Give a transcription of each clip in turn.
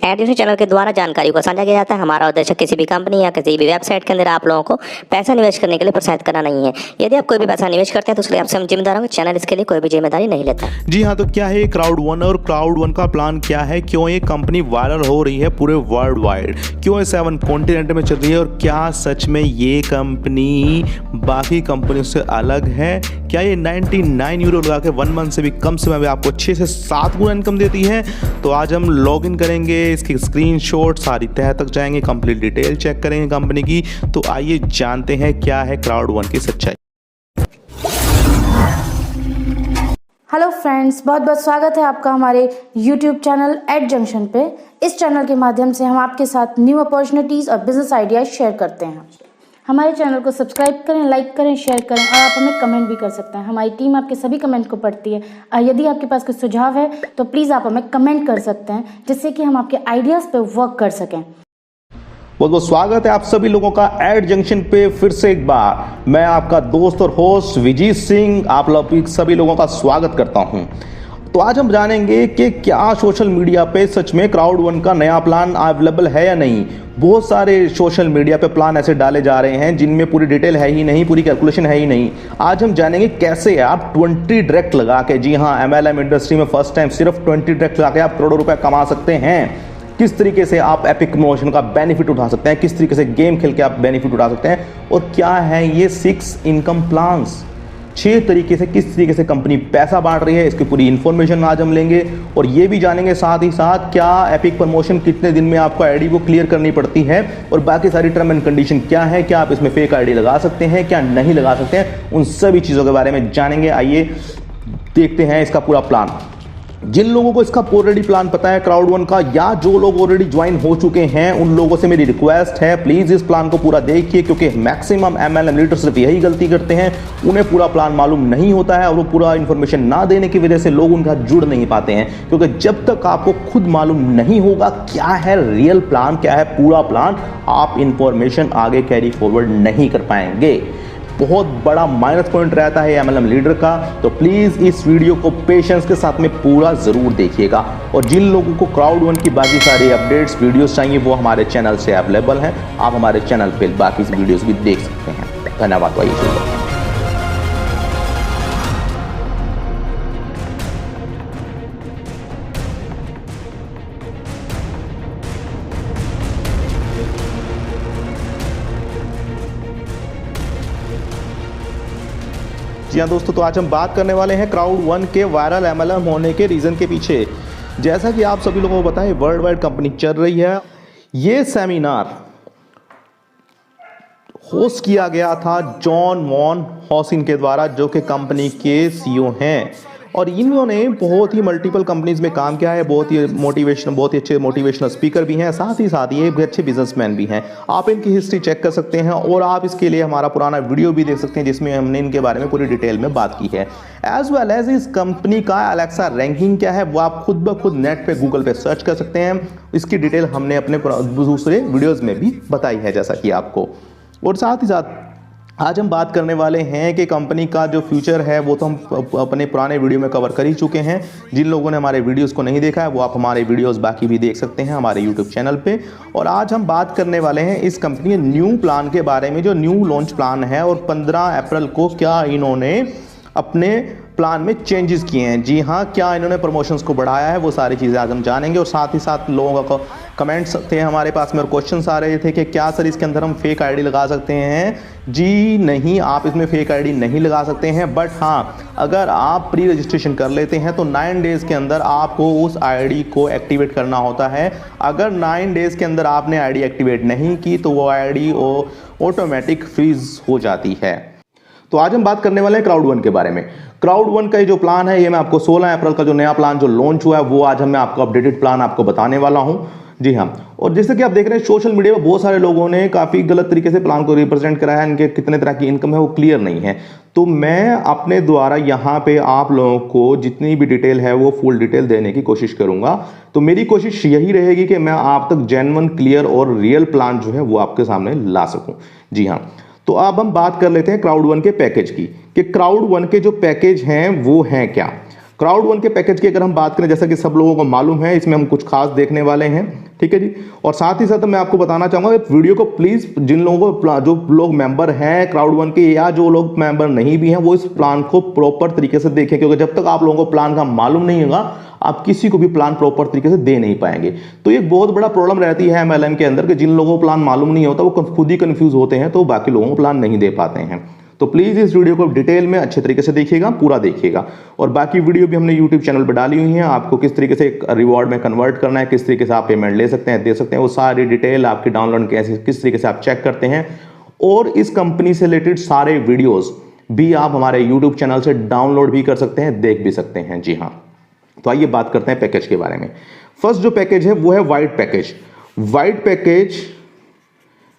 Add junction channel के द्वारा जानकारी को साझा किया जाता है। हमारा उद्देश्य किसी भी कंपनी या किसी भी वेबसाइट के अंदर आप लोगों को पैसा निवेश करने के लिए प्रोत्साहित करना नहीं है। यदि आप कोई भी पैसा निवेश करते हैं तो उसके लिए आपसे हम जिम्मेदार होंगे। चैनल इसके लिए कोई भी जिम्मेदारी नहीं लेता। जी हाँ, तो क्या है क्राउड वन और क्राउड वन का प्लान क्या है, क्यों ये कंपनी वायरल हो रही है पूरे वर्ल्ड वाइड, क्यों ये 7 कॉन्टिनेंट में चल रही है और क्या सच में ये कंपनी बाकी कंपनियों से अलग है? क्या ये 99 यूरो लगा के 1 मंथ से भी कम समय में आपको 6 से 7 गुना इनकम देती है? तो आज हम लॉग इन करेंगे, इसकी स्क्रीनशॉट सारी तह तक जाएंगे, कंप्लीट डिटेल चेक करेंगे कंपनी की। तो आइए जानते हैं क्या है क्राउड वन की सच्चाई। हेलो फ्रेंड्स, बहुत बहुत स्वागत है आपका हमारे यूट्यूब चैनल एड जंक्शन पे। इस चैनल के माध्यम से हम आपके साथ न्यू अपॉर्चुनिटीज़ और बिजनेस आइडियाज़ शेयर करते हैं। हमारे चैनल को सब्सक्राइब करें, लाइक करें, शेयर करें और आप हमें कमेंट भी कर सकते हैं। हमारी टीम आपके सभी कमेंट को पढ़ती है। यदि आपके पास कोई सुझाव है तो प्लीज़ आप हमें कमेंट कर सकते हैं, जिससे कि हम आपके आइडियाज़ पे वर्क कर सकें। बहुत बहुत स्वागत है आप सभी लोगों का एड जंक्शन पे फिर से एक बार। मैं आपका दोस्त और होस्ट विजीत सिंह आप सभी लोगों का स्वागत करता हूं। तो आज हम जानेंगे कि क्या सोशल मीडिया पे सच में क्राउड वन का नया प्लान अवेलेबल है या नहीं। बहुत सारे सोशल मीडिया पे प्लान ऐसे डाले जा रहे हैं जिनमें पूरी डिटेल है ही नहीं, पूरी कैलकुलेशन है ही नहीं। आज हम जानेंगे कैसे आप 20 डायरेक्ट लगा के, जी हाँ, MLM इंडस्ट्री में फर्स्ट टाइम सिर्फ 20 डायरेक्ट लगा के आप करोड़ों रुपए कमा सकते हैं। किस तरीके से आप एपिक प्रमोशन का बेनिफिट उठा सकते हैं, किस तरीके से गेम खेल के आप बेनिफिट उठा सकते हैं, और क्या है ये 6 इनकम प्लान्स, 6 तरीके से किस तरीके से कंपनी पैसा बांट रही है, इसकी पूरी इंफॉर्मेशन आज हम लेंगे। और ये भी जानेंगे साथ ही साथ क्या एपिक प्रमोशन कितने दिन में आपको आईडी को क्लियर करनी पड़ती है और बाकी सारी टर्म एंड कंडीशन क्या है, क्या आप इसमें फेक आईडी लगा सकते हैं, क्या नहीं लगा सकते हैं, उन सभी चीज़ों के बारे में जानेंगे। आइए देखते हैं इसका पूरा प्लान। जिन लोगों को इसका ऑलरेडी प्लान पता है क्राउड वन का, या जो लोग ऑलरेडी ज्वाइन हो चुके हैं, उन लोगों से मेरी रिक्वेस्ट है प्लीज इस प्लान को पूरा देखिए, क्योंकि मैक्सिमम MLM लीडर सिर्फ यही गलती करते हैं, उन्हें पूरा प्लान मालूम नहीं होता है और वो पूरा इंफॉर्मेशन ना देने की वजह से लोग उनके साथ जुड़ नहीं पाते हैं। क्योंकि जब तक आपको खुद मालूम नहीं होगा क्या है रियल प्लान, क्या है पूरा प्लान, आप इंफॉर्मेशन आगे कैरी फॉरवर्ड नहीं कर पाएंगे। बहुत बड़ा माइनस पॉइंट रहता है MLM लीडर का। तो प्लीज इस वीडियो को पेशेंस के साथ में पूरा जरूर देखिएगा। और जिन लोगों को क्राउड वन की बाकी सारी अपडेट्स वीडियोस चाहिए वो हमारे चैनल से अवेलेबल हैं, आप हमारे चैनल पे बाकी वीडियोस भी देख सकते हैं। धन्यवाद। भाई जी हाँ दोस्तों, तो आज हम बात करने वाले हैं क्राउड वन के वायरल MLM होने के रीज़न के पीछे। जैसा कि आप सभी लोगों को पता है वर्ल्ड वाइड कंपनी चल रही है। ये सेमिनार होस्ट किया गया था जॉन वॉन हॉसिन के द्वारा, जो कि कंपनी के CEO हैं, और इन्होंने बहुत ही मल्टीपल कंपनीज में काम किया है। बहुत ही अच्छे मोटिवेशनल स्पीकर भी हैं, साथ ही साथ ये अच्छे बिजनेसमैन भी हैं। आप इनकी हिस्ट्री चेक कर सकते हैं और आप इसके लिए हमारा पुराना वीडियो भी देख सकते हैं जिसमें हमने इनके बारे में पूरी डिटेल में बात की है। एज वेल एज इस कंपनी का अलेक्सा रैंकिंग क्या है वो आप खुद ब खुद नेट पे गूगल पे सर्च कर सकते हैं। इसकी डिटेल हमने अपने दूसरे वीडियोज़ में भी बताई है जैसा कि आपको। और साथ ही साथ आज हम बात करने वाले हैं कि कंपनी का जो फ्यूचर है वो तो हम अपने पुराने वीडियो में कवर कर ही चुके हैं। जिन लोगों ने हमारे वीडियोस को नहीं देखा है वो आप हमारे वीडियोस बाकी भी देख सकते हैं हमारे यूट्यूब चैनल पे। और आज हम बात करने वाले हैं इस कंपनी के न्यू प्लान के बारे में, जो न्यू लॉन्च प्लान है, और 15 अप्रैल को क्या इन्होंने अपने प्लान में चेंजेस किए हैं। जी हाँ, क्या इन्होंने प्रमोशंस को बढ़ाया है, वो सारी चीज़ें आज हम जानेंगे। और साथ ही साथ लोगों का कमेंट्स थे हमारे पास में और क्वेश्चंस आ रहे थे कि क्या सर इसके अंदर हम फेक आईडी लगा सकते हैं। जी नहीं, आप इसमें फेक आईडी नहीं लगा सकते हैं, बट हाँ, अगर आप प्री रजिस्ट्रेशन कर लेते हैं तो 9 डेज़ के अंदर आपको उस आईडी को एक्टिवेट करना होता है। अगर 9 डेज़ के अंदर आपने आईडी एक्टिवेट नहीं की तो वो आईडी ऑटोमेटिक फ्रीज हो जाती है। तो आज हम बात करने वाले हैं क्राउड वन के बारे में। क्राउड वन का ये जो प्लान है, ये मैं आपको 16 अप्रैल का जो नया प्लान जो लॉन्च हुआ है वो आज मैं आपको अपडेटेड प्लान आपको बताने वाला हूं। जी हाँ, और जैसे कि आप देख रहे हैं सोशल मीडिया पर बहुत सारे लोगों ने काफ़ी गलत तरीके से प्लान को रिप्रेजेंट करा है, इनके कितने तरह की इनकम है वो क्लियर नहीं है। तो मैं अपने द्वारा यहाँ पे आप लोगों को जितनी भी डिटेल है वो फुल डिटेल देने की कोशिश करूँगा। तो मेरी कोशिश यही रहेगी कि मैं आप तक जेन्युइन, क्लियर और रियल प्लान जो है वो आपके सामने ला सकूँ। जी हाँ, तो अब हम बात कर लेते हैं क्राउड वन के पैकेज की, कि क्राउड वन के जो पैकेज हैं वो हैं क्या। क्राउड वन के पैकेज की अगर हम बात करें, जैसा कि सब लोगों को मालूम है, इसमें हम कुछ खास देखने वाले हैं। ठीक है जी। और साथ ही साथ मैं आपको बताना चाहूँगा वीडियो को प्लीज़ जिन लोगों को जो लोग मेंबर हैं क्राउड1 के या जो लोग मेंबर नहीं भी हैं वो इस प्लान को प्रॉपर तरीके से देखें, क्योंकि जब तक आप लोगों को प्लान का मालूम नहीं होगा आप किसी को भी प्लान प्रॉपर तरीके से दे नहीं पाएंगे। तो एक बहुत बड़ा प्रॉब्लम रहती है MLM के अंदर कि जिन लोगों को प्लान मालूम नहीं होता वो खुद ही कंफ्यूज होते हैं, तो बाकी लोगों को प्लान नहीं दे पाते हैं। तो प्लीज़ इस वीडियो को डिटेल में अच्छे तरीके से देखिएगा, पूरा देखिएगा। और बाकी वीडियो भी हमने यूट्यूब चैनल पर डाली हुई हैं, आपको किस तरीके से रिवॉर्ड में कन्वर्ट करना है, किस तरीके से आप पेमेंट ले सकते हैं, दे सकते हैं, वो सारी डिटेल आपकी डाउनलोड कैसे किस तरीके से आप चेक करते हैं। और इस कंपनी से रिलेटेड सारे वीडियोस भी आप हमारे यूट्यूब चैनल से डाउनलोड भी कर सकते हैं, देख भी सकते हैं। जी हाँ, तो आइए बात करते हैं पैकेज के बारे में। फर्स्ट जो पैकेज है वो है वाइट पैकेज। वाइट पैकेज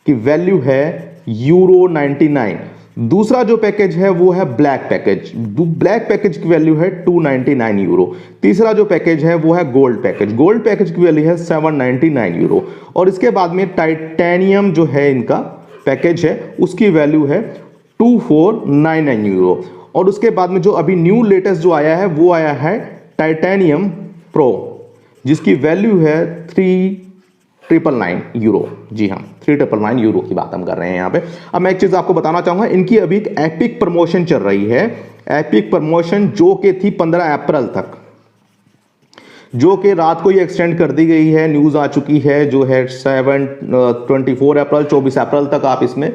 की वैल्यू है €99। दूसरा जो पैकेज है वो है ब्लैक पैकेज। ब्लैक पैकेज की वैल्यू है €299। तीसरा जो पैकेज है वो है गोल्ड पैकेज। गोल्ड पैकेज की वैल्यू है €799। और इसके बाद में टाइटेनियम जो है इनका पैकेज है उसकी वैल्यू है €2499। और उसके बाद में जो अभी न्यू लेटेस्ट जो आया है वो आया है टाइटेनियम प्रो, जिसकी वैल्यू है €399। जी हाँ, €399 की बात हम कर रहे हैं यहाँ पे। अब मैं एक चीज आपको बताना चाहूंगा, इनकी अभी एक एपिक प्रमोशन चल रही है। एपिक प्रमोशन जो कि थी 15 अप्रैल तक, जो कि रात को ही एक्सटेंड कर दी गई है, न्यूज आ चुकी है, जो है 24 अप्रैल तक आप इसमें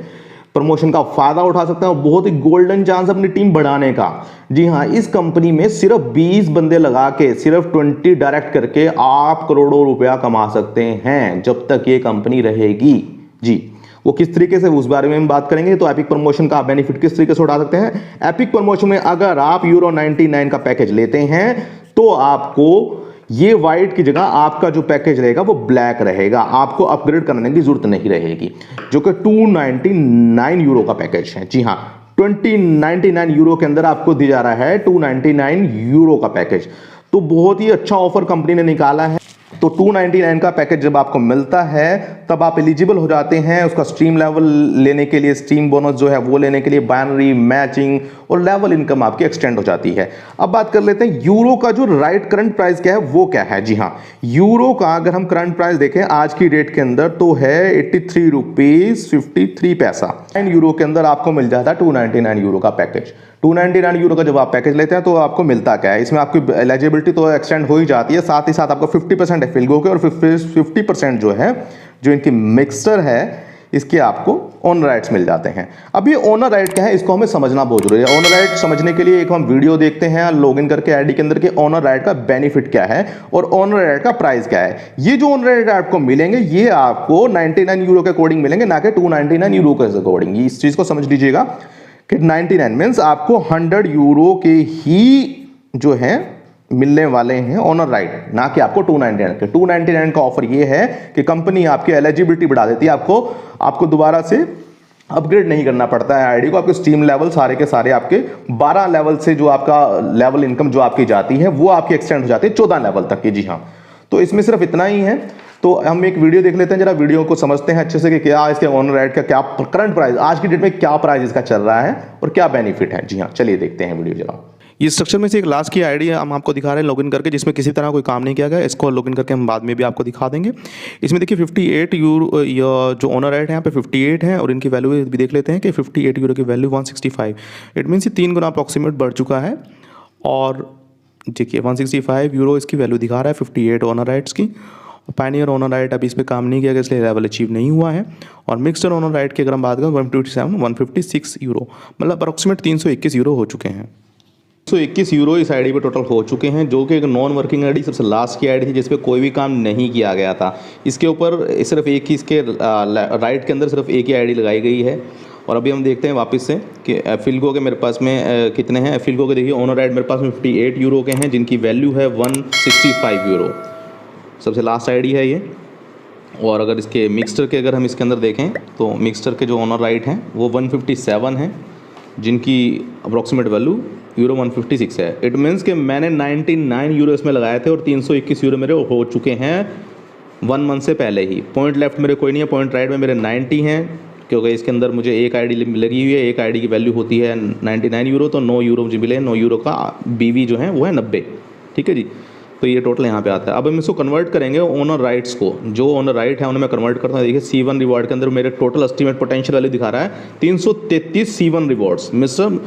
प्रमोशन का फायदा उठा सकते हैं और बहुत ही गोल्डन चांस अपनी टीम बढ़ाने का। जी हाँ, इस कंपनी में सिर्फ 20 बंदे लगा के, सिर्फ 20 डायरेक्ट करके आप करोड़ों रुपया कमा सकते हैं जब तक ये कंपनी रहेगी। जी, वो किस तरीके से उस बारे में हम बात करेंगे। तो एपिक प्रमोशन का बेनिफिट किस तरीके से उठा सकते हैं। एपिक प्रमोशन में अगर आप €99 का पैकेज लेते हैं तो आपको ये वाइट की जगह आपका जो पैकेज रहेगा वो ब्लैक रहेगा, आपको अपग्रेड करने की जरूरत नहीं रहेगी, जो कि €299 का पैकेज है। जी हाँ, €299 के अंदर आपको दिया जा रहा है €299 का पैकेज। तो बहुत ही अच्छा ऑफर कंपनी ने निकाला है। तो 299 का पैकेज जब आपको मिलता है तब आप एलिजिबल हो जाते हैं उसका स्ट्रीम लेवल लेने के लिए, स्ट्रीम बोनस जो है वो लेने के लिए, बाइनरी मैचिंग और लेवल इनकम आपकी एक्सटेंड हो जाती है। अब बात कर लेते हैं यूरो का जो राइट करंट प्राइस क्या है वो क्या है। जी हाँ, यूरो का अगर हम करंट प्राइस देखें आज की डेट के अंदर तो है €83.53। यूरो के अंदर आपको मिल जाता है €299 का पैकेज। €299 का जब आप पैकेज लेते हैं तो आपको मिलता क्या है, इसमें आपकी एलिजिबिलिटी तो एक्सटेंड हो ही जाती है, साथ ही साथ आपको 50% एफिल्गो के और 50% जो है जो इनकी मिक्सर है इसके आपको ओनर राइट्स मिल जाते हैं। अब ये ओनर राइट क्या है इसको हमें समझना बहुत जरूरी है। ओनर राइट समझने के लिए एक हम वीडियो देखते हैं लॉगिन करके आईडी के अंदर के ओनर राइट का बेनिफिट क्या है और ओनर राइट का प्राइस क्या है। ये जो ओनर राइट आपको मिलेंगे ये आपको €99 के अकॉर्डिंग मिलेंगे, ना कि €299 के अकॉर्डिंग। इस चीज को समझ लीजिएगा कि 99 मीन्स आपको €100 के ही जो है मिलने वाले हैं ओनर राइट, ना कि आपको 299 के। 299 का ऑफर ये है कि कंपनी आपकी एलिजिबिलिटी बढ़ा देती है, आपको दोबारा से अपग्रेड नहीं करना पड़ता है आईडी को। आपके स्ट्रीम लेवल सारे के सारे आपके 12 लेवल से जो आपका लेवल इनकम जो आपकी जाती है वो आपकी एक्सटेंड हो जाती है 14 लेवल तक की। जी हाँ, तो इसमें सिर्फ इतना ही है। तो हम एक वीडियो देख लेते हैं, जरा वीडियो को समझते हैं अच्छे से कि क्या इसके ओनर राइट का क्या करंट प्राइस आज की डेट में क्या प्राइस इसका चल रहा है और क्या बेनिफिट है। जी हाँ, चलिए देखते हैं वीडियो जरा। ये स्ट्रक्चर में से एक लास्ट की आईडी हम आपको दिखा रहे हैं लॉगिन करके, जिसमें किसी तरह कोई काम नहीं किया गया। इसको लॉगिन करके हम बाद में भी आपको दिखा देंगे। इसमें देखिए €58 जो ओनर राइट है यहाँ पे 58 है और इनकी वैल्यू भी देख लेते हैं कि €58 की वैल्यू 165। इट मीन्स ये 3 गुना अप्रॉक्सीमेट बढ़ चुका है। और देखिए €165 इसकी वैल्यू दिखा रहा है 58 ओनर राइट्स की। पायनियर ओनर राइट अभी इस पर काम नहीं किया गया इसलिए लेवल अचीव नहीं हुआ है। और मिक्सड ओनर राइट की अगर हम बात करें 156 मतलब अप्रॉक्सीमेट €321 हो चुके हैं। €121 इस आईडी पे टोटल हो चुके हैं, जो कि एक नॉन वर्किंग आईडी सबसे लास्ट की आईडी थी जिस पे कोई भी काम नहीं किया गया था। इसके ऊपर सिर्फ एक ही इसके राइट के अंदर सिर्फ एक ही आईडी लगाई गई है। और अभी हम देखते हैं वापस से कि एफिल्गो के मेरे पास में कितने हैं। एफिल्गो के देखिए ओनर राइट मेरे पास में €58 के हैं, जिनकी वैल्यू है €165। सबसे लास्ट आईडी है ये। और अगर इसके मिक्सचर के अगर हम इसके अंदर देखें तो मिक्सचर के जो ओनर राइट हैं वो 157 हैं, जिनकी अप्रॉक्सीमेट वैल्यू €156 है। इट मीन्स कि मैंने €99 इसमें लगाए थे और €321 मेरे हो चुके हैं 1 मंथ से पहले ही। पॉइंट लेफ्ट मेरे कोई नहीं है, पॉइंट राइट में मेरे 90 हैं, क्योंकि इसके अंदर मुझे एक आईडी लगी हुई है। एक आईडी की वैल्यू होती है €99, तो €9 मुझे मिले। €9 का BV जो है वो है 90। ठीक है जी। तो ये टोटल यहाँ पे आता है। अब हम इसको कन्वर्ट करेंगे ओनर राइट्स को, जो ओनर राइट है उन्हें मैं कन्वर्ट करता हूँ। देखिए C1 रिवॉर्ड के अंदर मेरे टोटल एस्टीमेट पोटेंशियल वैल्यू दिखा रहा है 333 C1 रिवॉर्ड्स। मिस्टर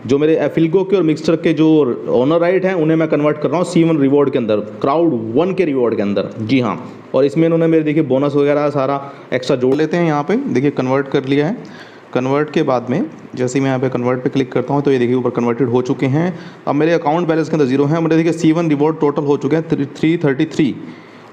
जो मेरे एफिल्गो के और मिक्सचर के जो ओनर राइट हैं उन्हें मैं कन्वर्ट कर रहा हूँ C1 रिवॉर्ड के अंदर, क्राउड 1 के रिवॉर्ड के अंदर। जी हाँ, और इसमें इन्होंने मेरे देखिए बोनस वगैरह सारा एक्स्ट्रा जोड़ लेते हैं। यहाँ पे देखिए कन्वर्ट कर लिया है। कन्वर्ट के बाद में जैसे ही मैं यहाँ पे कन्वर्ट पे क्लिक करता हूँ तो ये देखिए ऊपर कन्वर्टेड हो चुके हैं। अब मेरे अकाउंट बैलेंस के अंदर 0 है। मेरे देखिए C1 रिवॉर्ड टोटल हो चुके हैं 333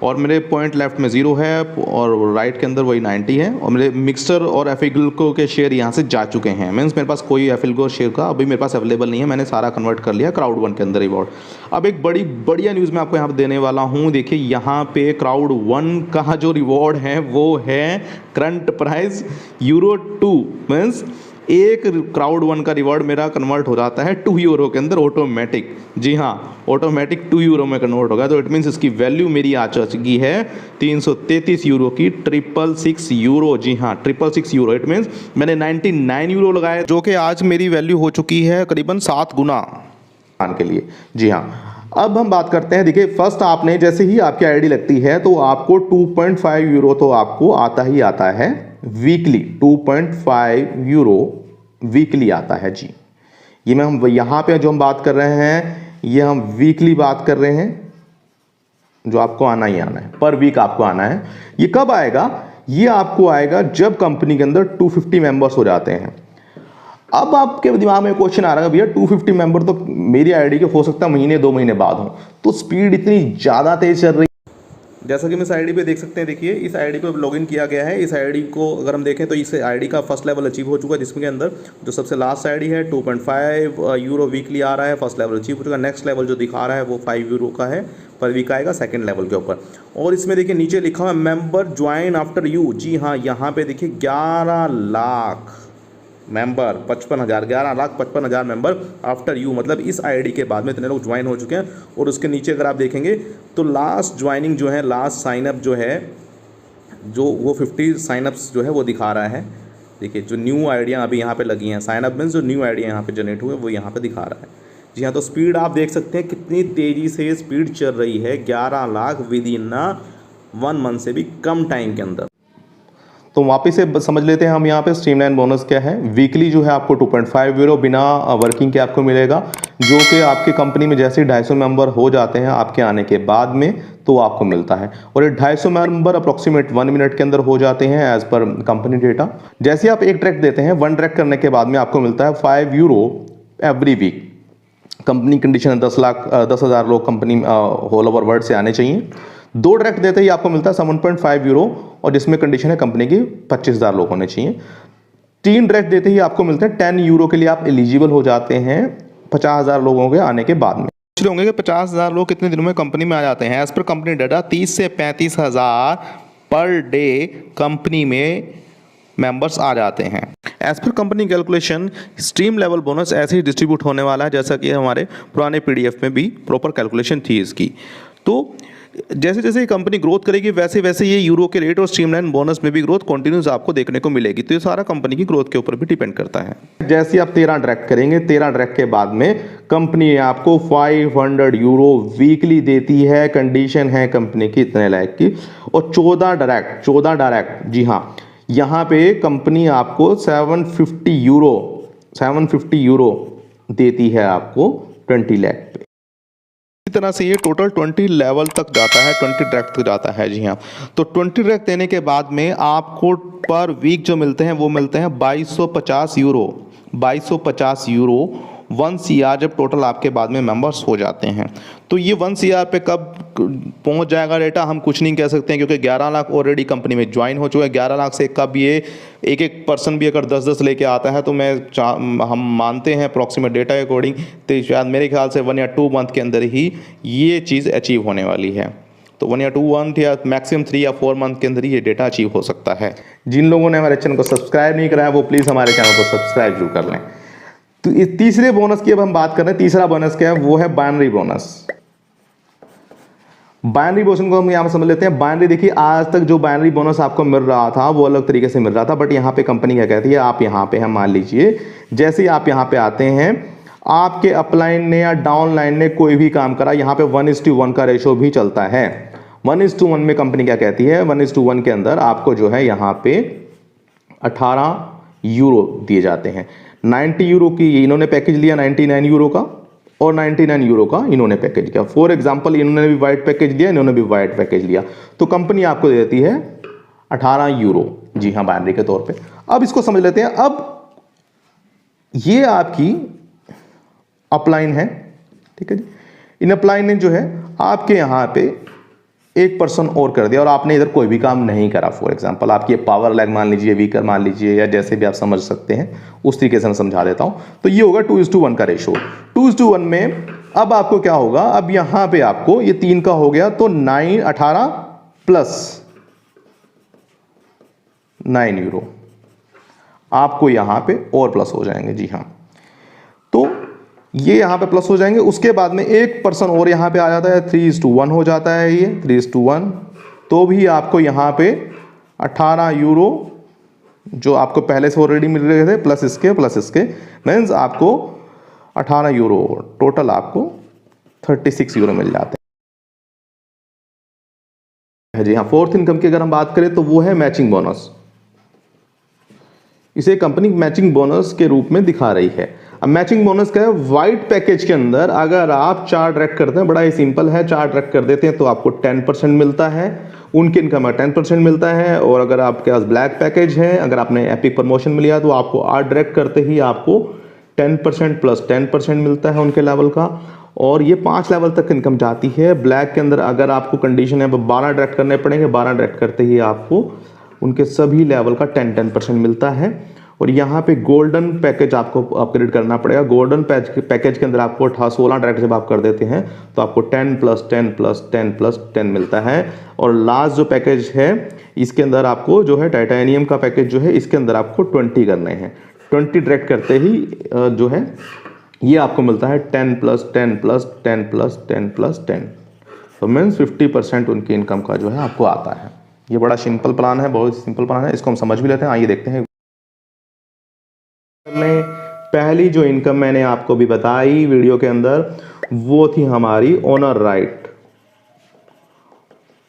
और मेरे पॉइंट लेफ्ट में 0 है और राइट के अंदर वही 90 है। और मेरे मिक्सचर और एफिल्गो के शेयर यहाँ से जा चुके हैं। मीन्स मेरे पास कोई एफिल्गो शेयर का अभी मेरे पास अवेलेबल नहीं है, मैंने सारा कन्वर्ट कर लिया क्राउड 1 के अंदर रिवॉर्ड। अब एक बड़ी बढ़िया न्यूज़ मैं आपको यहाँ पे देने वाला हूँ। देखिए यहाँ पे क्राउड 1 का जो रिवॉर्ड है वो है करंट प्राइस €2। मीन्स एक क्राउड 1 का रिवॉर्ड मेरा कन्वर्ट हो जाता है €2 के अंदर ऑटोमेटिक। जी हाँ, ऑटोमेटिक €2 में कन्वर्ट होगा। तो इट मीन्स इसकी वैल्यू मेरी आ चुकी है €333 की, €666। जी हाँ, €666। इट मीन्स मैंने €99 लगाए, जो कि आज मेरी वैल्यू हो चुकी है करीबन 7 गुना के लिए। जी हाँ, अब हम बात करते हैं। देखिए फर्स्ट आपने जैसे ही आपकी आईडी लगती है तो आपको €2.5 तो आपको आता ही आता है वीकली। €2.5 वीकली आता है। जी, ये मैं हम यहाँ पे जो हम बात कर रहे हैं ये हम वीकली बात कर रहे हैं, जो आपको आना ही आना है, पर वीक आपको आना है। ये कब आएगा? ये आपको आएगा जब कंपनी के अंदर 250 मेंबर्स हो जाते हैं। अब आपके दिमाग में क्वेश्चन आ रहा है भैया 250 मेंबर तो मेरी आईडी के हो सकता है महीने 2 महीने बाद हो, तो स्पीड इतनी ज़्यादा तेज चल रही है। जैसा कि हम इस आईडी पे देख सकते हैं, देखिए इस आईडी पे लॉगिन किया गया है। इस आईडी को अगर हम देखें तो इस आईडी का फर्स्ट लेवल अचीव हो चुका है, जिसके अंदर जो सबसे लास्ट आईडी है €2.5 वीकली आ रहा है, फर्स्ट लेवल अचीव हो चुका है। नेक्स्ट लेवल जो दिखा रहा है वो €5 का है, पर वीक आएगा सेकंड लेवल के ऊपर। और इसमें देखिए नीचे लिखा हुआ है मेंबर ज्वाइन आफ्टर यू। जी हाँ, यहाँ पे देखिए 11 lakh member, 55,000, 11,55,000 member after you, मतलब इस आईडी के बाद में इतने लोग ज्वाइन हो चुके हैं। और उसके नीचे अगर आप देखेंगे तो लास्ट ज्वाइनिंग जो है, लास्ट साइनअप जो है, जो वो 50 साइनअप्स जो है वो दिखा रहा है। देखिए जो न्यू आईडियाँ अभी यहाँ पे लगी हैं, साइनअप मीन्स जो न्यू आईडिया यहाँ पे जनरेट हुए वो यहाँ पे दिखा रहा है। जी हाँ, तो स्पीड आप देख सकते हैं कितनी तेज़ी से स्पीड चल रही है। 11 लाख विद इन 1 मंथ से भी कम टाइम के अंदर। तो वापस से समझ लेते हैं हम यहाँ पे स्ट्रीमलाइन बोनस क्या है। वीकली जो है आपको €2.5 बिना वर्किंग के आपको मिलेगा, जो कि आपकी कंपनी में जैसे 250 मेंबर हो जाते हैं आपके आने के बाद में तो आपको मिलता है। और ये 250 मेंबर अप्रॉक्सीमेट 1 मिनट के अंदर हो जाते हैं एज पर कंपनी डेटा। जैसे आप एक ट्रैक देते हैं, 1 ट्रैक करने के बाद में आपको मिलता है €5 एवरी वीक। कंपनी कंडीशन है 10,000 लोग कंपनी होल ओवर वर्ल्ड से आने चाहिए। 2 ट्रैक देते ही आपको मिलता है €7.5 और जिसमें कंडीशन है कंपनी की 25,000 लोग होने चाहिए। 3 ट्रैक देते ही आपको मिलता है €10 के लिए आप एलिजिबल हो जाते हैं 50,000 लोगों के आने के बाद में। पूछ रहे होंगे कि 50,000 लोग कितने दिनों में कंपनी में आ जाते हैं। एज पर कंपनी डाटा 30 से 35,000 पर डे कंपनी में मेंबर्स आ जाते हैं। As per company calculation stream level bonus ऐसे ही डिस्ट्रीब्यूट होने वाला है जैसा कि हमारे पुराने PDF में भी प्रॉपर कैलकुलेशन थी इसकी। तो जैसे जैसे ये कंपनी ग्रोथ करेगी वैसे वैसे ये यूरो के रेट और स्ट्रीमलाइन बोनस में भी ग्रोथ कंटिन्यूस आपको देखने को मिलेगी। तो ये सारा कंपनी की ग्रोथ के ऊपर भी डिपेंड करता है। जैसे आप 13 ट्रैक करेंगे, 13 ट्रैक के बाद में कंपनी आपको €500 वीकली देती है। कंडीशन है कंपनी की इतने लाख की। और 14 डायरेक्ट, जी हाँ, यहाँ पे कंपनी आपको €750 देती है आपको 20 लाख पे। इसी तरह से ये टोटल 20 लेवल तक जाता है, 20 ट्रैक तक जाता है। जी हाँ, तो 20 ट्रैक देने के बाद में आपको पर वीक जो मिलते हैं वो मिलते हैं €2250। €2250 1 CR जब टोटल आपके बाद में मेंबर्स हो जाते हैं। तो ये 1 CR पे कब पहुंच जाएगा डेटा हम कुछ नहीं कह सकते हैं, क्योंकि 11 लाख ऑलरेडी कंपनी में ज्वाइन हो चुके हैं। 11 लाख से कब ये एक पर्सन भी अगर 10-10 लेके आता है तो हम मानते हैं अप्रॉक्सीमेट डेटा के अकॉर्डिंग तो शायद मेरे ख्याल से 1 या 2 मंथ के अंदर ही ये चीज़ अचीव होने वाली है। तो 1 या 2 मंथ या मैक्सिमम 3 या 4 मंथ के अंदर ही ये डेटा अचीव हो सकता है। जिन लोगों ने हमारे चैनल को सब्सक्राइब नहीं करा है वो प्लीज़ हमारे चैनल को सब्सक्राइब जरूर कर लें। तो इस तीसरे बोनस की अब हम बात कर रहे हैं। तीसरा बोनस क्या है? वो है बाइनरी बोनस। बाइनरी बोनस को हम यहाँ पर समझ लेते हैं। बाइनरी देखिए, आज तक जो बाइनरी बोनस आपको मिल रहा था वो अलग तरीके से मिल रहा था, बट यहाँ पे कंपनी क्या कहती है, आप यहाँ पे हम मान लीजिए जैसे ही आप यहाँ पे आते हैं आपके अपलाइन ने या डाउनलाइन ने कोई भी काम करा, यहाँ पे 1:1 का रेशो भी चलता है। 1:1 में कंपनी क्या कहती है, 1:1 के अंदर आपको जो है यहाँ पे 18 यूरो दिए जाते हैं। 90 यूरो की इन्होंने पैकेज लिया 99 यूरो का, और 99 यूरो का इन्होंने पैकेज किया। फॉर एग्जांपल इन्होंने भी वाइट पैकेज लिया, इन्होंने भी वाइट पैकेज लिया, तो कंपनी आपको दे देती है 18 यूरो, जी हाँ, बाइनरी के तौर पे। अब इसको समझ लेते हैं। अब ये आपकी अपलाइन है, ठीक है जी। इन अपलाइन ने जो है आपके यहाँ पे 1% और कर दिया, और आपने इधर कोई भी काम नहीं करा। फॉर एग्जांपल आपकी पावर लैग मान लीजिए, वीकर मान लीजिए, या जैसे भी आप समझ सकते हैं उस तरीके से मैं समझा देता हूँ। तो ये होगा 2:1 का रेशो। 2:1 में अब आपको क्या होगा, अब यहाँ पे आपको ये 3 का हो गया, तो 18 प्लस 9 यूरो आपको यहाँ पे और प्लस हो जाएंगे, जी हाँ। तो ये यहाँ पे प्लस हो जाएंगे। उसके बाद में 1% और यहाँ पे आ जाता है, 3:1 हो जाता है ये 3:1। तो भी आपको यहाँ पे 18 यूरो जो आपको पहले से ऑलरेडी मिल रहे थे, प्लस इसके मीन्स आपको 18 यूरो, टोटल आपको 36 यूरो मिल जाते हैं, जी हाँ। फोर्थ इनकम की अगर हम बात करें तो वो है मैचिंग बोनस। इसे कंपनी मैचिंग बोनस के रूप में दिखा रही है। अब मैचिंग बोनस क्या है, वाइट पैकेज के अंदर अगर आप 4 डायरेक्ट करते हैं, बड़ा ही सिंपल है, 4 डायरेक्ट कर देते हैं तो आपको 10% मिलता है, उनकी इनकम में 10% मिलता है। और अगर आपके पास ब्लैक पैकेज है, अगर आपने एपिक प्रमोशन में लिया तो आपको 8 डायरेक्ट करते ही आपको 10% प्लस 10% मिलता है उनके लेवल का। और ये 5 लेवल तक इनकम जाती है। ब्लैक के अंदर अगर आपको कंडीशन है 12 डायरेक्ट करने पड़ेंगे, 12 डायरेक्ट करते ही आपको उनके सभी लेवल का 10% मिलता है। और यहाँ पे गोल्डन पैकेज आपको अपग्रेड करना पड़ेगा। गोल्डन पैकेज के अंदर आपको 16 डायरेक्ट जब आप कर देते हैं तो आपको 10 प्लस 10 प्लस 10 प्लस 10 मिलता है। और लास्ट जो पैकेज है इसके अंदर आपको जो है टाइटेनियम का पैकेज जो है, इसके अंदर आपको 20 करने हैं। 20 डायरेक्ट करते ही जो है ये आपको मिलता है 10 प्लस 10 प्लस 10 प्लस 10 प्लस 10। तो मीन्स 50% उनकी इनकम का जो है आपको आता है। ये बड़ा सिंपल प्लान है, बहुत सिंपल प्लान है, इसको हम समझ भी लेते हैं। आइए देखते हैं। पहली जो इनकम मैंने आपको भी बताई वीडियो के अंदर वो थी हमारी ओनर राइट।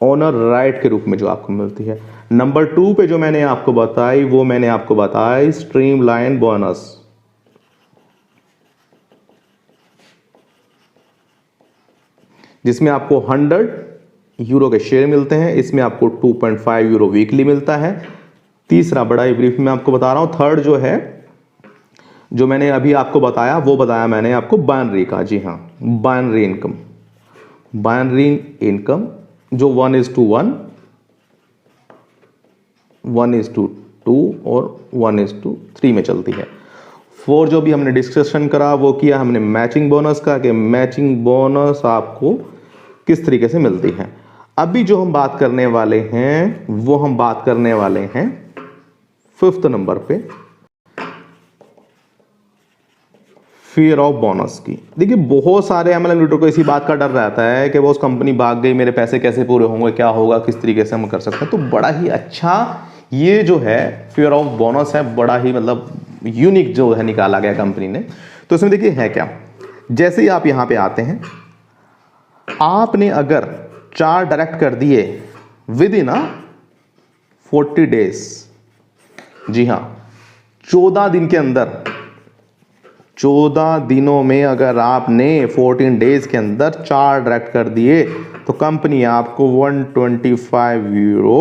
ओनर राइट के रूप में जो आपको मिलती है। नंबर 2 पे जो मैंने आपको बताई वो मैंने आपको बताई स्ट्रीमलाइन बोनस। जिसमें आपको 100 यूरो के शेयर मिलते हैं। इसमें आपको 2.5 यूरो वीकली मिलता है। तीसरा बड़ा ही ब्रीफ में आपको बता रहा हूं, थर्ड जो है जो मैंने अभी आपको बताया वो बताया मैंने आपको बाइनरी का, जी हाँ, बाइनरी इनकम। बाइनरी इनकम जो 1:1, 1:2 और 1:3 में चलती है। 4 जो भी हमने डिस्कशन करा वो किया हमने मैचिंग बोनस का, कि मैचिंग बोनस आपको किस तरीके से मिलती है। अभी जो हम बात करने वाले हैं वो हम बात करने वाले हैं 5th नंबर पे, फियर ऑफ बोनस की। देखिए बहुत सारे एमएलएम लीडर को इसी बात का डर रहता है कि वो उस कंपनी भाग गई, मेरे पैसे कैसे पूरे होंगे, क्या होगा, किस तरीके से हम कर सकते हैं। तो बड़ा ही अच्छा ये जो है फियर ऑफ बोनस है, बड़ा ही मतलब यूनिक जो है निकाला गया कंपनी ने। तो इसमें देखिए है क्या, जैसे ही आप यहां पे आते हैं, आपने अगर 4 डायरेक्ट कर दिए विद इन 40 डेज, जी हां 14 दिन के अंदर, 14 दिनों में अगर आपने 14 डेज के अंदर 4 डायरेक्ट कर दिए तो कंपनी आपको 125 यूरो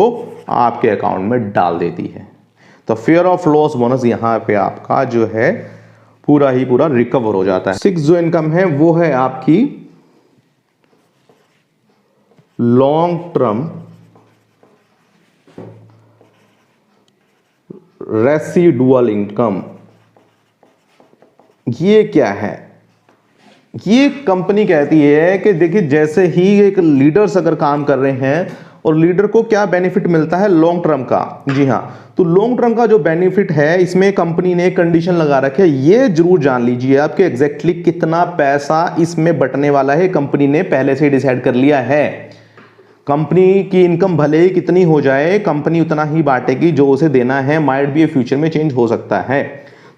आपके अकाउंट में डाल देती है। तो फियर ऑफ लॉस बोनस यहां पे आपका जो है पूरा ही पूरा रिकवर हो जाता है। 6 जो इनकम है वो है आपकी लॉन्ग टर्म रेसिडुअल इनकम। ये क्या है, ये कंपनी कहती है कि देखिए जैसे ही एक लीडर्स अगर काम कर रहे हैं और लीडर को क्या बेनिफिट मिलता है लॉन्ग टर्म का, जी हां, तो लॉन्ग टर्म का जो बेनिफिट है इसमें कंपनी ने कंडीशन लगा रखी है, ये जरूर जान लीजिए आपके एग्जैक्टली कितना पैसा इसमें बटने वाला है कंपनी ने पहले से डिसाइड कर लिया है। कंपनी की इनकम भले ही कितनी हो जाए, कंपनी उतना ही बांटेगी जो उसे देना है, माइट भी फ्यूचर में चेंज हो सकता है।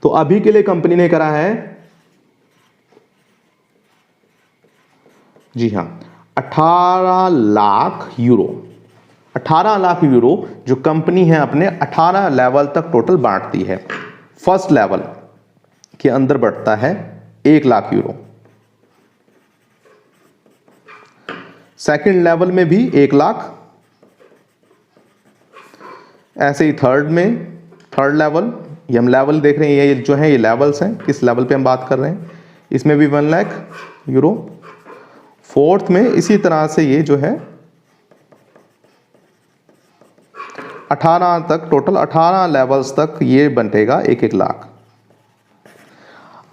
तो अभी के लिए कंपनी ने करा है जी हाँ, 18 लाख यूरो। 18 लाख यूरो जो कंपनी है अपने 18 लेवल तक टोटल बांटती है। फर्स्ट लेवल के अंदर बढ़ता है 1 लाख यूरो, सेकंड लेवल में भी 1 लाख, ऐसे ही थर्ड लेवल, ये हम लेवल देख रहे हैं, ये जो है ये लेवल्स हैं, किस लेवल पे हम बात कर रहे हैं, इसमें भी 1 लाख यूरो। फोर्थ में इसी तरह से ये जो है 18 तक, टोटल 18 लेवल्स तक ये बनेगा 1-1 लाख।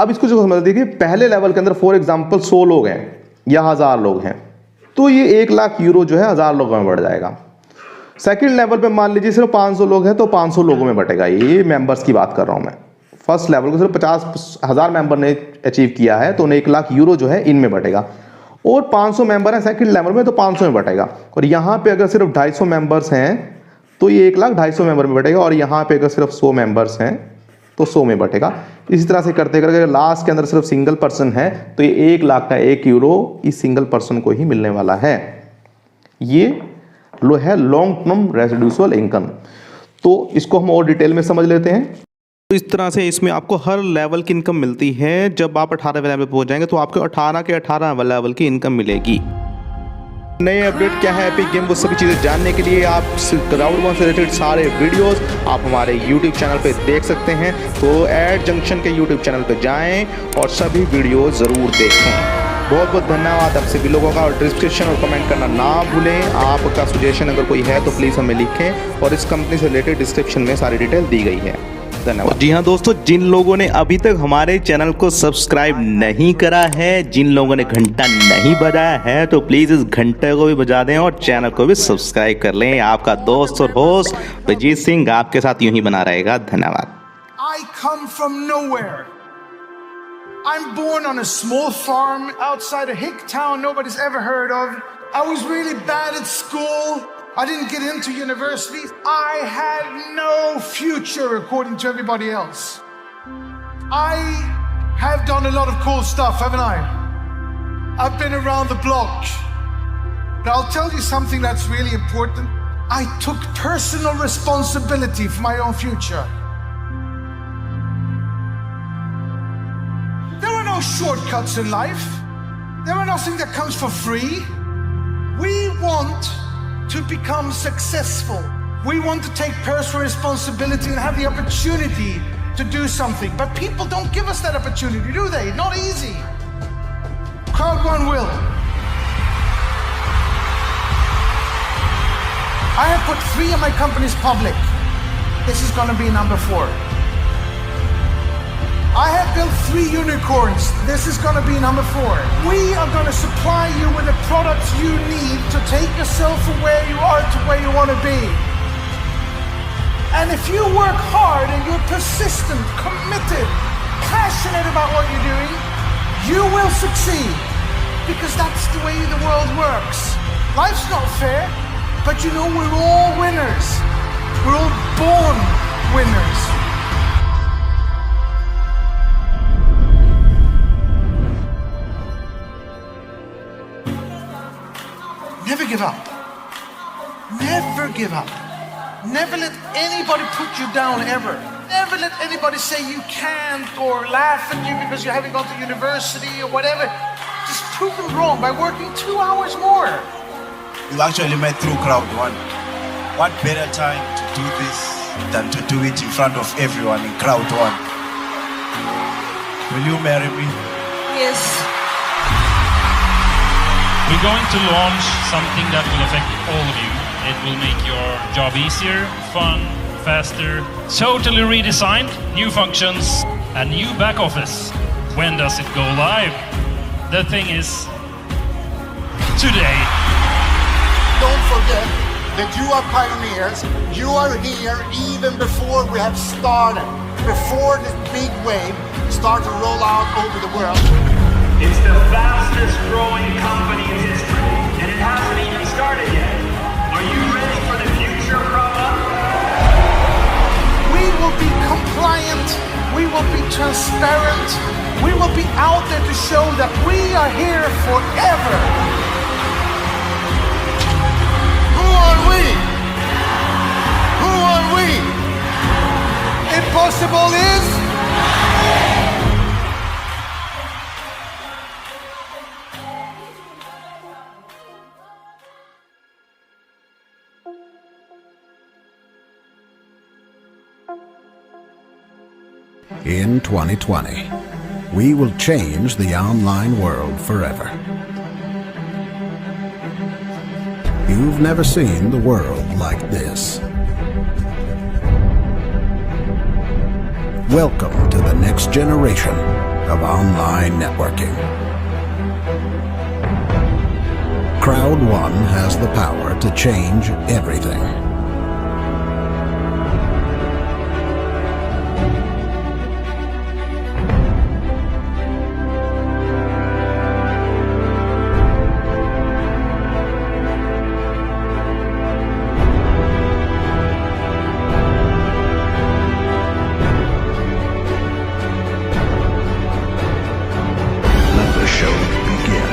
अब इसको जो समझ देखिए, पहले लेवल के अंदर फॉर एग्जांपल 100 लोग हैं या 1000 लोग हैं, तो ये 1 लाख यूरो जो है 1000 लोगों में बढ़ जाएगा। सेकंड लेवल पे मान लीजिए सिर्फ 500 लोग हैं, तो 500 लोगों में बटेगा। ये मेंबर्स की बात कर रहा हूं मैं। फर्स्ट लेवल को सिर्फ 50,000 मेंबर ने अचीव किया है, तो उन्हें 1 लाख यूरो जो है इनमें बटेगा। और 500 मेंबर हैं सेकंड लेवल में, तो 500 में बटेगा। और यहाँ पे अगर सिर्फ 250 मेंबर्स हैं तो ये 1,250,000 मेंबर में बटेगा। और यहाँ पे अगर सिर्फ 100 मेंबर्स हैं तो 100 में बटेगा। इसी तरह से करते करके लास्ट के अंदर सिर्फ सिंगल पर्सन है, तो ये 1 लाख का 1 यूरो इस सिंगल पर्सन को ही मिलने वाला है। ये लो है लॉन्ग टर्म रेसिडुअल इनकम। तो इसको हम और डिटेल में समझ लेते हैं। तो इस तरह से इसमें आपको हर लेवल की इनकम मिलती है। जब आप 18 लेवल पे पहुंच जाएंगे तो आपको 18 के 18 लेवल की इनकम मिलेगी। नए अपडेट क्या है एपिक गेम, वो सभी चीज़ें जानने के लिए आप क्राउड वन से रिलेटेड सारे वीडियोस आप हमारे YouTube चैनल पे देख सकते हैं। तो एड जंक्शन के YouTube चैनल पे जाएं और सभी वीडियो ज़रूर देखें। बहुत बहुत धन्यवाद आप सभी लोगों का। और डिस्क्रिप्शन और कमेंट करना ना भूलें। आपका सजेशन अगर कोई है तो प्लीज़ हमें लिखें। और इस कंपनी से रिलेटेड डिस्क्रिप्शन में सारी डिटेल दी गई है। धन्यवाद। जी हाँ दोस्तों, जिन लोगों ने अभी तक हमारे चैनल को सब्सक्राइब नहीं करा है, जिन लोगों ने घंटा नहीं बजाया है, तो प्लीज़ इस घंटे को भी बजा दें और चैनल को भी सब्सक्राइब कर लें। आपका दोस्त और होस्ट विजीत सिंह आपके साथ यूं ही बना रहेगा। धन्यवाद। I come from nowhere. I'm born on a small farm outside a hick town nobody's ever heard of. I was really bad at school. I didn't get into university. I had no future according to everybody else. I have done a lot of cool stuff, haven't I? I've been around the block. But I'll tell you something that's really important. I took personal responsibility for my own future. There are no shortcuts in life. There are nothing that comes for free. We want to become successful. We want to take personal responsibility and have the opportunity to do something. But people don't give us that opportunity, do they? Not easy. Crowd One will. I have put 3 of my companies public. This is going to be number 4. I have built 3 unicorns. This is going to be number 4. We are going to supply you with the products you need to take yourself from where you are to where you want to be. And if you work hard and you're persistent, committed, passionate about what you're doing, you will succeed. Because that's the way the world works. Life's not fair, but you know we're all winners. We're all born winners. Never give up. Never give up. Never let anybody put you down ever. Never let anybody say you can't or laugh at you because you haven't gone to university or whatever. Just prove them wrong by working 2 hours more. You actually met through Crowd One. What better time to do this than to do it in front of everyone in Crowd One? Will you marry me? Yes. We're going to launch something that will affect all of you. It will make your job easier, fun, faster, totally redesigned, new functions, and new back office. When does it go live? The thing is, today. Don't forget that you are pioneers. You are here even before we have started. Before this big wave starts to roll out over the world. It's the fastest growing company in history, and it hasn't even started yet. Are you ready for the future, Prabha? We will be compliant, we will be transparent, We will be out there to show that we are here forever. Who are we? Who are we? Impossible is... In 2020, we will change the online world forever. You've never seen the world like this. Welcome to the next generation of online networking. Crowd1 has the power to change everything. Let the show begin.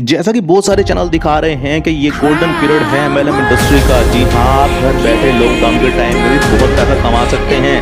जैसा कि बहुत सारे channel दिखा रहे हैं कि ये golden period है MLM इंडस्ट्री का। जी हाँ, आप घर बैठे लॉकडाउन के टाइम में भी बहुत पैसा कमा सकते हैं।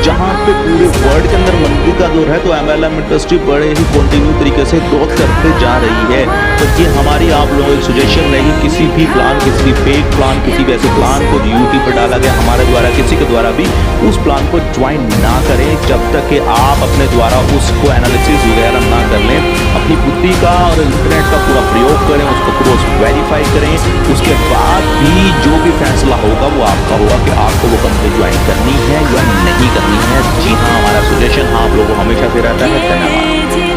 जहाँ पे पूरे वर्ल्ड के अंदर मंदी का दौर है, तो MLM इंडस्ट्री बड़े ही कंटिन्यू तरीके से ग्रोथ करते जा रही है। तो ये हमारी आप लोगों को सजेशन रहेगी, किसी भी प्लान, किसी भी फेक प्लान, किसी भी ऐसे प्लान को यूट्यूब पर डाला गया हमारे द्वारा, किसी के द्वारा भी उस प्लान को ज्वाइन ना करें जब तक कि आप अपने द्वारा उसको एनालिसिस वगैरह ना कर लें। अपनी बुद्धि का और इंटरनेट का पूरा प्रयोग करें, उसको क्रॉस वेरीफाई करें, उसके बाद भी जो भी फैसला होगा वो आपका होगा कि आपको वो कंपनी ज्वाइन करनी है या नहीं करनी है। जी हाँ, हमारा सजेशन आप लोगों को हमेशा से रहता है। धन्यवाद।